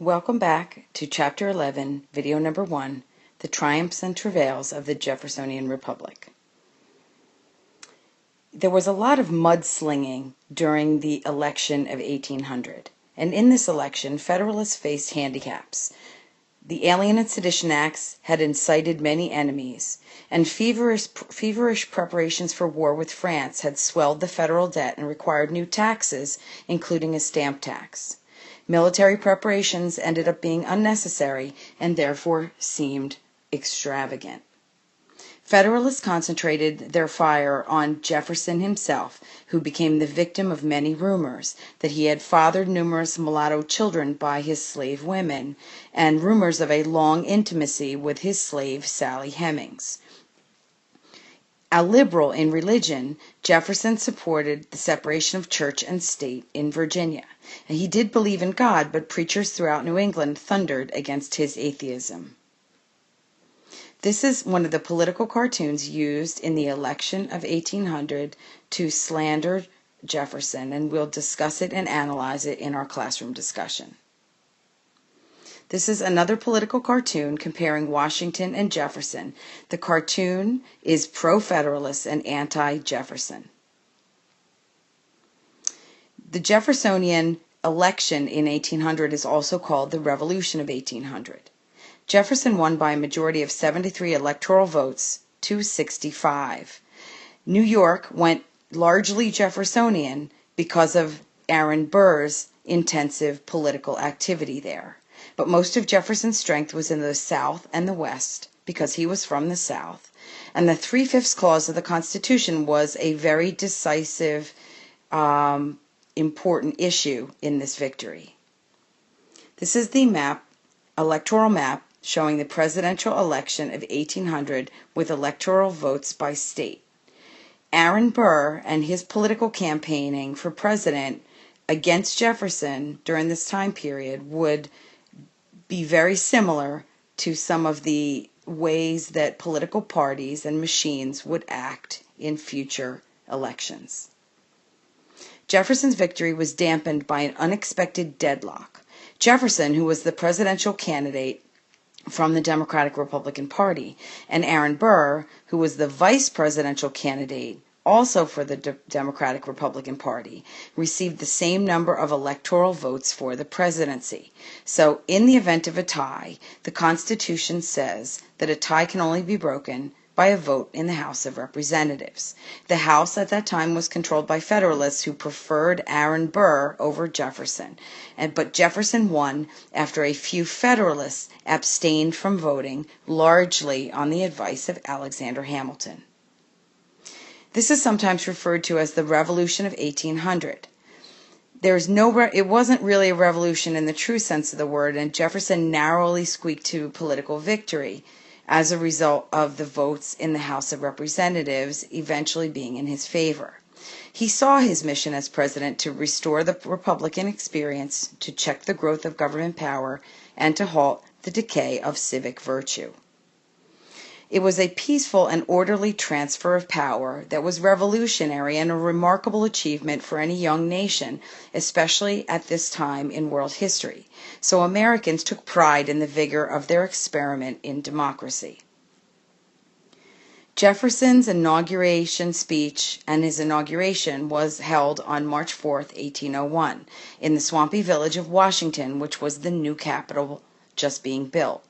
Welcome back to Chapter 11, Video Number 1, The Triumphs and Travails of the Jeffersonian Republic. There was a lot of mudslinging during the election of 1800, and in this election, Federalists faced handicaps. The Alien and Sedition Acts had incited many enemies, and feverish preparations for war with France had swelled the federal debt and required new taxes, including a stamp tax. Military preparations ended up being unnecessary and therefore seemed extravagant. Federalists concentrated their fire on Jefferson himself, who became the victim of many rumors that he had fathered numerous mulatto children by his slave women, and rumors of a long intimacy with his slave Sally Hemings. A liberal in religion, Jefferson supported the separation of church and state in Virginia. And he did believe in God, but preachers throughout New England thundered against his atheism. This is one of the political cartoons used in the election of 1800 to slander Jefferson, and we'll discuss it and analyze it in our classroom discussion. This is another political cartoon comparing Washington and Jefferson. The cartoon is pro-Federalist and anti-Jefferson. The Jeffersonian election in 1800 is also called the Revolution of 1800. Jefferson won by a majority of 73 electoral votes to 65. New York went largely Jeffersonian because of Aaron Burr's intensive political activity there. But most of Jefferson's strength was in the South and the West, because he was from the South. And the 3/5 clause of the Constitution was a very decisive, important issue in this victory. This is the electoral map, showing the presidential election of 1800 with electoral votes by state. Aaron Burr and his political campaigning for president against Jefferson during this time period would be very similar to some of the ways that political parties and machines would act in future elections. Jefferson's victory was dampened by an unexpected deadlock. Jefferson, who was the presidential candidate from the Democratic-Republican Party, and Aaron Burr, who was the vice presidential candidate also for the Democratic-Republican Party, received the same number of electoral votes for the presidency. So in the event of a tie, the Constitution says that a tie can only be broken by a vote in the House of Representatives. The House at that time was controlled by Federalists who preferred Aaron Burr over Jefferson. But Jefferson won after a few Federalists abstained from voting, largely on the advice of Alexander Hamilton. This is sometimes referred to as the Revolution of 1800. It wasn't really a revolution in the true sense of the word, and Jefferson narrowly squeaked to political victory as a result of the votes in the House of Representatives eventually being in his favor. He saw his mission as president to restore the Republican experience, to check the growth of government power, and to halt the decay of civic virtue. It was a peaceful and orderly transfer of power that was revolutionary and a remarkable achievement for any young nation, especially at this time in world history. So Americans took pride in the vigor of their experiment in democracy. Jefferson's inauguration speech and his inauguration was held on March 4th, 1801, in the swampy village of Washington, which was the new capital just being built.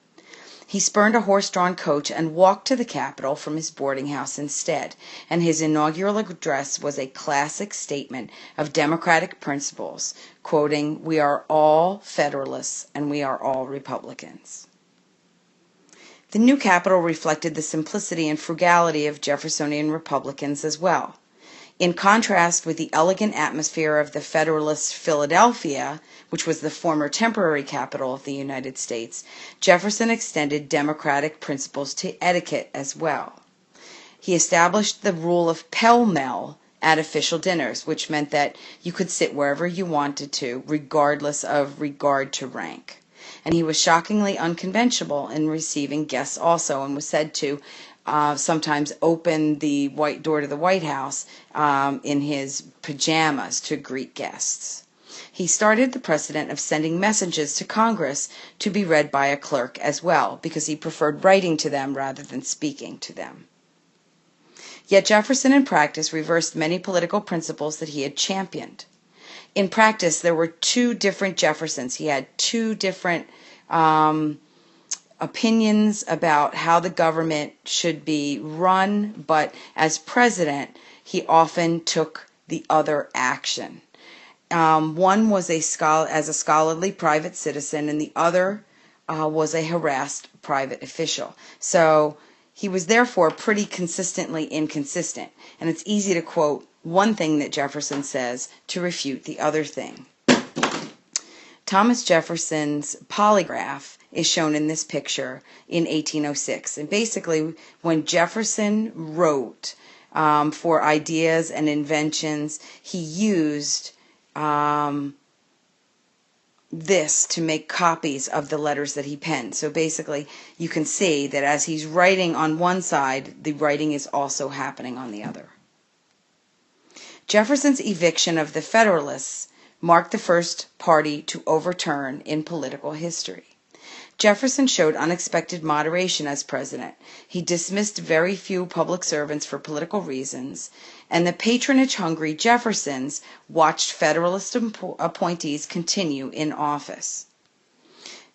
He spurned a horse-drawn coach and walked to the Capitol from his boarding house instead, and his inaugural address was a classic statement of democratic principles, quoting, "We are all Federalists and we are all Republicans." The new Capitol reflected the simplicity and frugality of Jeffersonian Republicans as well. In contrast with the elegant atmosphere of the Federalist Philadelphia, which was the former temporary capital of the United States, Jefferson extended democratic principles to etiquette as well. He established the rule of pell-mell at official dinners, which meant that you could sit wherever you wanted to, regardless of regard to rank. And he was shockingly unconventional in receiving guests also, and was said to sometimes open the white door to the White House in his pajamas to greet guests. He started the precedent of sending messages to Congress to be read by a clerk as well, because he preferred writing to them rather than speaking to them. Yet Jefferson in practice reversed many political principles that he had championed. In practice, there were two different Jeffersons. He had two different opinions about how the government should be run, but as president, he often took the other action. One was as a scholarly private citizen, and the other was a harassed private official. So he was therefore pretty consistently inconsistent, and it's easy to quote one thing that Jefferson says to refute the other thing. Thomas Jefferson's Polygraph is shown in this picture in 1806. And basically, when Jefferson wrote for ideas and inventions, he used this to make copies of the letters that he penned. So basically, you can see that as he's writing on one side, the writing is also happening on the other. Jefferson's eviction of the Federalists marked the first party to overturn in political history. Jefferson showed unexpected moderation as president. He dismissed very few public servants for political reasons, and the patronage-hungry Jeffersons watched Federalist appointees continue in office.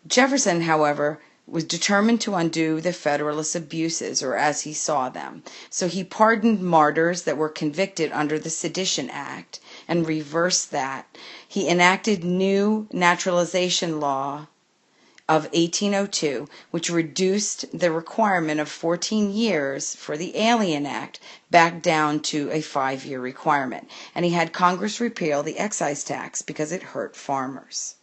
Jefferson, however, was determined to undo the Federalist abuses, or as he saw them. So he pardoned martyrs that were convicted under the Sedition Act and reversed that. He enacted new naturalization law of 1802, which reduced the requirement of 14 years for the Alien Act back down to a 5-year requirement. And he had Congress repeal the excise tax because it hurt farmers.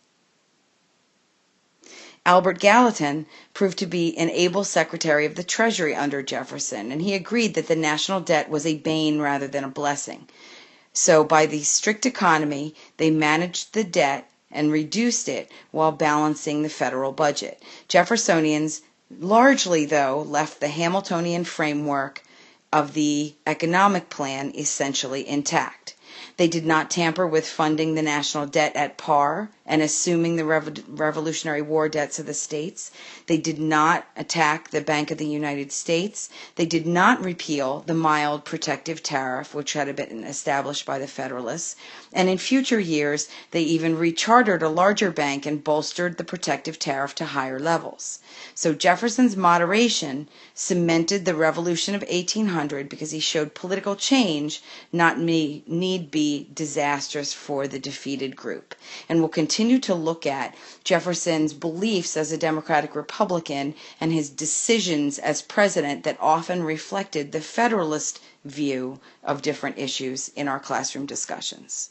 Albert Gallatin proved to be an able Secretary of the Treasury under Jefferson, and he agreed that the national debt was a bane rather than a blessing. So by the strict economy, they managed the debt and reduced it while balancing the federal budget. Jeffersonians largely, though, left the Hamiltonian framework of the economic plan essentially intact. They did not tamper with funding the national debt at par and assuming the Revolutionary War debts of the states. They did not attack the Bank of the United States. They did not repeal the mild protective tariff, which had been established by the Federalists. And in future years, they even rechartered a larger bank and bolstered the protective tariff to higher levels. So Jefferson's moderation cemented the Revolution of 1800 because he showed political change not need be disastrous for the defeated group. And we'll continue to look at Jefferson's beliefs as a Democratic Republican and his decisions as president that often reflected the Federalist view of different issues in our classroom discussions.